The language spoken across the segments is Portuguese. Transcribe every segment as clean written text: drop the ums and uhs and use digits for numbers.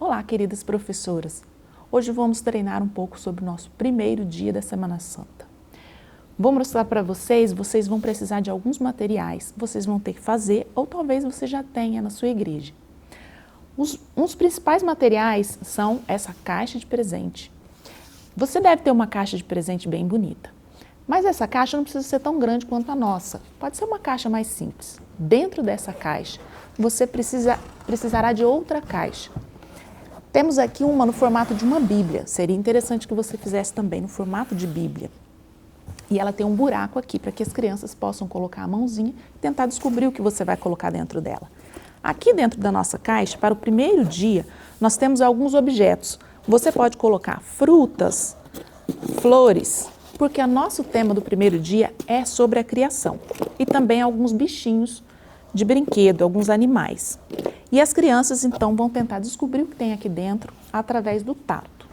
Olá, queridas professoras! Hoje vamos treinar um pouco sobre o nosso primeiro dia da Semana Santa. Vou mostrar para vocês vão precisar de alguns materiais, vocês vão ter que fazer ou talvez você já tenha na sua igreja. Os principais materiais são essa caixa de presente. Você deve ter uma caixa de presente bem bonita, mas essa caixa não precisa ser tão grande quanto a nossa, pode ser uma caixa mais simples. Dentro dessa caixa, você precisará de outra caixa. Temos aqui uma no formato de uma Bíblia, seria interessante que você fizesse também no formato de Bíblia. E ela tem um buraco aqui para que as crianças possam colocar a mãozinha e tentar descobrir o que você vai colocar dentro dela. Aqui dentro da nossa caixa, para o primeiro dia, nós temos alguns objetos. Você pode colocar frutas, flores, porque o nosso tema do primeiro dia é sobre a criação. E também alguns bichinhos de brinquedo, alguns animais. E as crianças, então, vão tentar descobrir o que tem aqui dentro através do tato.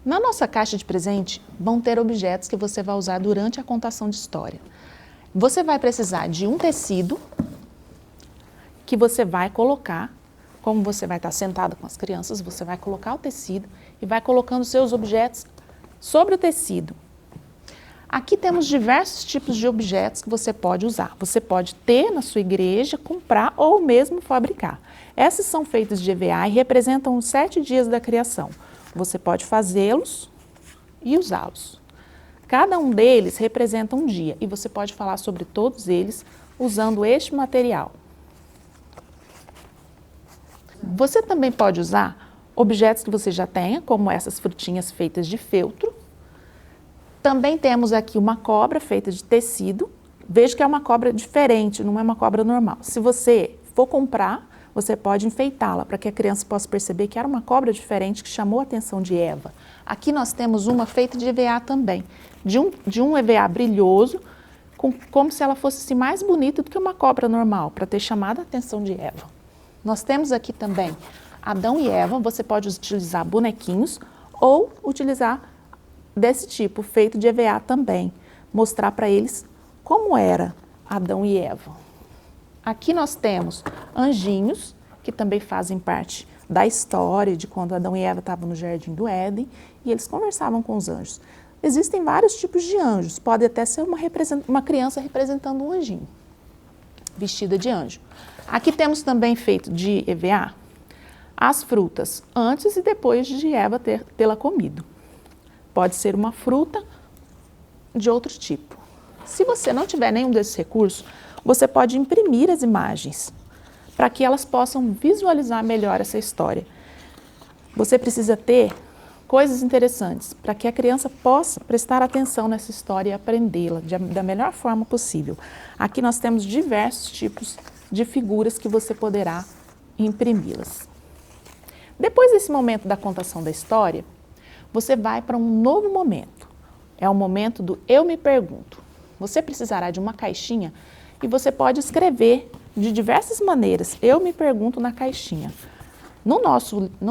Na nossa caixa de presente, vão ter objetos que você vai usar durante a contação de história. Você vai precisar de um tecido que você vai colocar, como você vai estar sentado com as crianças, você vai colocar o tecido e vai colocando seus objetos sobre o tecido. Aqui temos diversos tipos de objetos que você pode usar. Você pode ter na sua igreja, comprar ou mesmo fabricar. Esses são feitos de EVA e representam os 7 dias da criação. Você pode fazê-los e usá-los. Cada um deles representa um dia e você pode falar sobre todos eles usando este material. Você também pode usar objetos que você já tenha, como essas frutinhas feitas de feltro. Também temos aqui uma cobra feita de tecido. Veja que é uma cobra diferente, não é uma cobra normal. Se você for comprar, você pode enfeitá-la para que a criança possa perceber que era uma cobra diferente que chamou a atenção de Eva. Aqui nós temos uma feita de EVA também, de um EVA brilhoso, como se ela fosse assim, mais bonita do que uma cobra normal, para ter chamado a atenção de Eva. Nós temos aqui também Adão e Eva, você pode utilizar bonequinhos ou utilizar desse tipo, feito de EVA também, mostrar para eles como era Adão e Eva. Aqui nós temos anjinhos, que também fazem parte da história de quando Adão e Eva estavam no Jardim do Éden, e eles conversavam com os anjos. Existem vários tipos de anjos, pode até ser uma criança representando um anjinho, vestida de anjo. Aqui temos também feito de EVA as frutas, antes e depois de Eva tê-la comido. Pode ser uma fruta de outro tipo. Se você não tiver nenhum desses recursos, você pode imprimir as imagens para que elas possam visualizar melhor essa história. Você precisa ter coisas interessantes para que a criança possa prestar atenção nessa história e aprendê-la da melhor forma possível. Aqui nós temos diversos tipos de figuras que você poderá imprimi-las. Depois desse momento da contação da história, você vai para um novo momento. É o momento do Eu Me Pergunto. Você precisará de uma caixinha e você pode escrever de diversas maneiras. Eu me pergunto na caixinha. No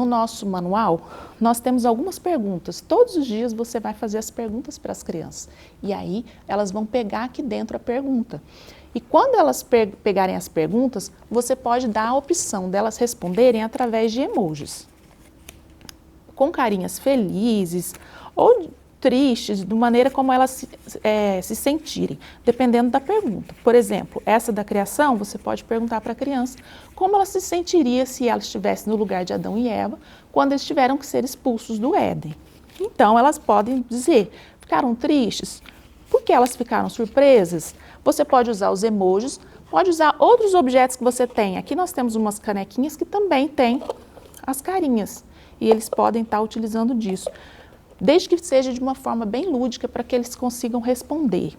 nosso manual, nós temos algumas perguntas. Todos os dias você vai fazer as perguntas para as crianças. E aí elas vão pegar aqui dentro a pergunta. E quando elas pegarem as perguntas, você pode dar a opção delas responderem através de emojis, com carinhas felizes ou tristes, de maneira como elas se sentirem, dependendo da pergunta. Por exemplo, essa da criação, você pode perguntar para a criança como ela se sentiria se ela estivesse no lugar de Adão e Eva, quando eles tiveram que ser expulsos do Éden. Então, elas podem dizer, ficaram tristes? Por que elas ficaram surpresas? Você pode usar os emojis, pode usar outros objetos que você tem. Aqui nós temos umas canequinhas que também têm as carinhas. E eles podem estar utilizando disso, desde que seja de uma forma bem lúdica para que eles consigam responder.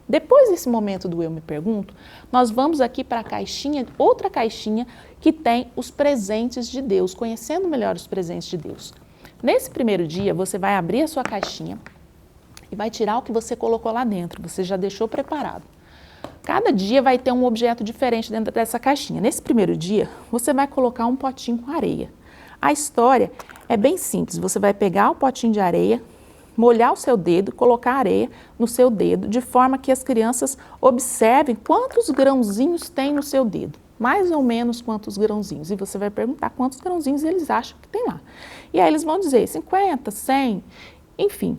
Depois desse momento do Eu Me Pergunto, nós vamos aqui para a caixinha, outra caixinha que tem os presentes de Deus, conhecendo melhor os presentes de Deus. Nesse primeiro dia, você vai abrir a sua caixinha e vai tirar o que você colocou lá dentro, você já deixou preparado. Cada dia vai ter um objeto diferente dentro dessa caixinha. Nesse primeiro dia, você vai colocar um potinho com areia. A história é bem simples, você vai pegar o potinho de areia, molhar o seu dedo, colocar areia no seu dedo, de forma que as crianças observem quantos grãozinhos tem no seu dedo. mais ou menos quantos grãozinhos? E você vai perguntar quantos grãozinhos eles acham que tem lá. E aí eles vão dizer 50, 100, enfim.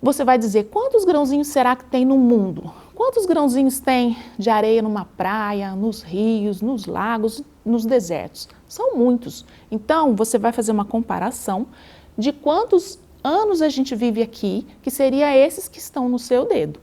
Você vai dizer quantos grãozinhos será que tem no mundo? Quantos grãozinhos tem de areia numa praia, nos rios, nos lagos, nos desertos? São muitos. Então, você vai fazer uma comparação de quantos anos a gente vive aqui, que seria esses que estão no seu dedo.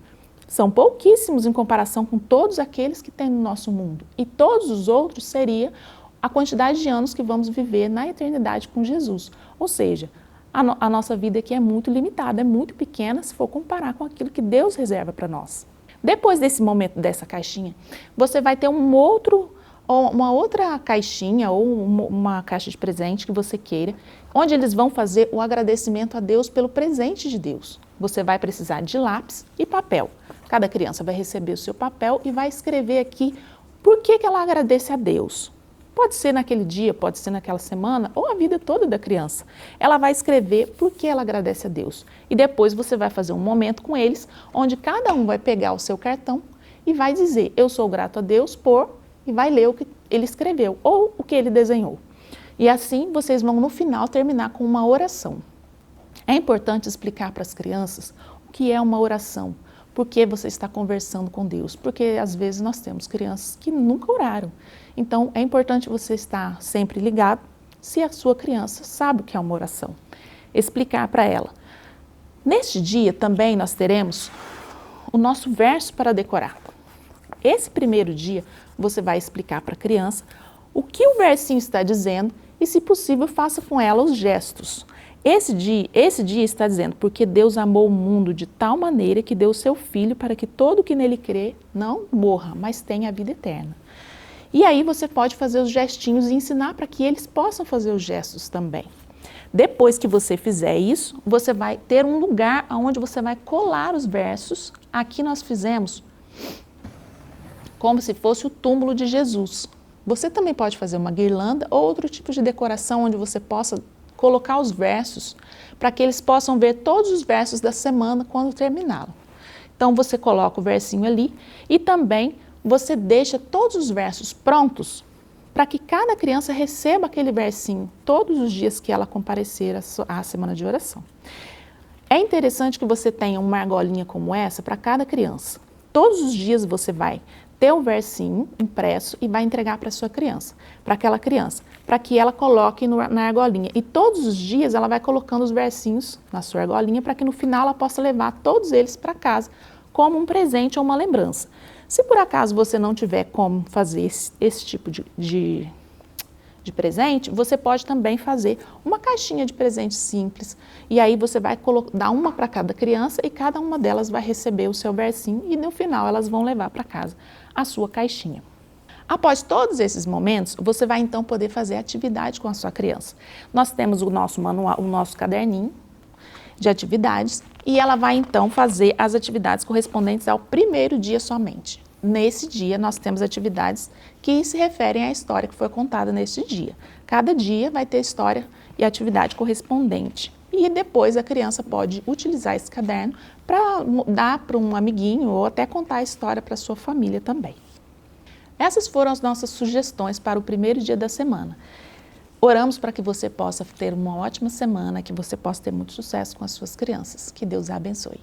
São pouquíssimos em comparação com todos aqueles que tem no nosso mundo. E todos os outros seria a quantidade de anos que vamos viver na eternidade com Jesus. Ou seja, a nossa vida aqui é muito limitada, é muito pequena se for comparar com aquilo que Deus reserva para nós. Depois desse momento dessa caixinha, você vai ter uma outra caixinha ou uma caixa de presente que você queira, onde eles vão fazer o agradecimento a Deus pelo presente de Deus. Você vai precisar de lápis e papel. Cada criança vai receber o seu papel e vai escrever aqui por que ela agradece a Deus. Pode ser naquele dia, pode ser naquela semana ou a vida toda da criança. Ela vai escrever por que ela agradece a Deus. E depois você vai fazer um momento com eles, onde cada um vai pegar o seu cartão e vai dizer, eu sou grato a Deus por, e vai ler o que ele escreveu ou o que ele desenhou. E assim vocês vão no final terminar com uma oração. É importante explicar para as crianças o que é uma oração. Por que você está conversando com Deus? Porque às vezes nós temos crianças que nunca oraram. Então é importante você estar sempre ligado se a sua criança sabe o que é uma oração. Explicar para ela. Neste dia também nós teremos o nosso verso para decorar. Esse primeiro dia você vai explicar para a criança o que o versinho está dizendo e, se possível, faça com ela os gestos. Esse dia está dizendo, porque Deus amou o mundo de tal maneira que deu o seu Filho para que todo que nele crê não morra, mas tenha a vida eterna. E aí você pode fazer os gestinhos e ensinar para que eles possam fazer os gestos também. Depois que você fizer isso, você vai ter um lugar onde você vai colar os versos. Aqui nós fizemos como se fosse o túmulo de Jesus. Você também pode fazer uma guirlanda ou outro tipo de decoração onde você possa colocar os versos para que eles possam ver todos os versos da semana quando terminá-lo. Então você coloca o versinho ali e também você deixa todos os versos prontos para que cada criança receba aquele versinho todos os dias que ela comparecer à semana de oração. É interessante que você tenha uma argolinha como essa para cada criança. Todos os dias você vai ter um versinho impresso e vai entregar para sua criança, para aquela criança, para que ela coloque na argolinha. E todos os dias ela vai colocando os versinhos na sua argolinha para que no final ela possa levar todos eles para casa como um presente ou uma lembrança. Se por acaso você não tiver como fazer esse tipo de presente, você pode também fazer uma caixinha de presente simples. E aí você vai dar uma para cada criança e cada uma delas vai receber o seu versinho e no final elas vão levar para casa a sua caixinha. Após todos esses momentos, você vai então poder fazer atividade com a sua criança. Nós temos o nosso manual, o nosso caderninho de atividades e ela vai então fazer as atividades correspondentes ao primeiro dia somente. Nesse dia nós temos atividades que se referem à história que foi contada neste dia. Cada dia vai ter história e atividade correspondente. E depois a criança pode utilizar esse caderno para dar para um amiguinho ou até contar a história para a sua família também. Essas foram as nossas sugestões para o primeiro dia da semana. Oramos para que você possa ter uma ótima semana, que você possa ter muito sucesso com as suas crianças. Que Deus a abençoe.